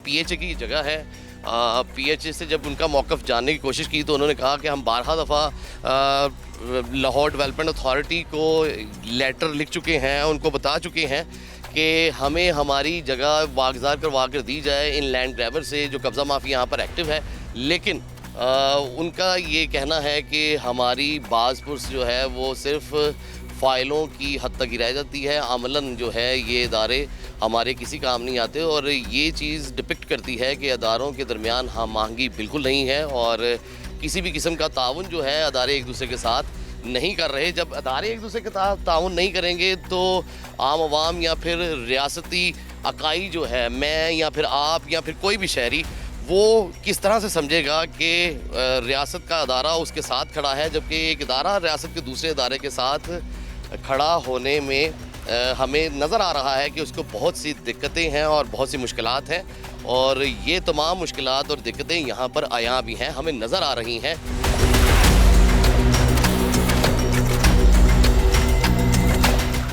PHA की जगह है। PHA से जब उनका मौक़िफ़ जानने की कोशिश की तो उन्होंने कहा कि हम 12 दफ़ा लाहौर डेवलपमेंट अथॉरिटी को लेटर लिख चुके हैं, उनको बता चुके हैं कि हमें हमारी जगह वागज़ार करवा कर दी जाए इन लैंड ग्रैबर से जो कब्ज़ा माफ़ी यहाँ पर एक्टिव है। लेकिन उनका ये कहना है कि हमारी बाज़पुर्स जो है वो सिर्फ़ फ़ाइलों की हद तक ही रह जाती है, अमलन जो है ये इदारे हमारे किसी काम नहीं आते और ये चीज़ डिपिक्ट करती है कि अदारों के दरमियान हम आहंगी बिल्कुल नहीं है और किसी भी किस्म का ताउन जो है अदारे एक दूसरे के साथ नहीं कर रहे। जब अदारे एक दूसरे के साथ ताउन नहीं करेंगे तो आम आवाम या फिर रियासती अकाई जो है, मैं या फिर आप या फिर कोई भी शहरी, वो किस तरह से समझेगा कि रियासत का अदारा उसके साथ खड़ा है, जबकि एक इदारा रियासत के दूसरे इदारे के साथ खड़ा होने में हमें नज़र आ रहा है कि उसको बहुत सी दिक्कतें हैं और बहुत सी मुश्किलात हैं और ये तमाम मुश्किलात और दिक्कतें यहाँ पर आया भी हैं, हमें नज़र आ रही हैं।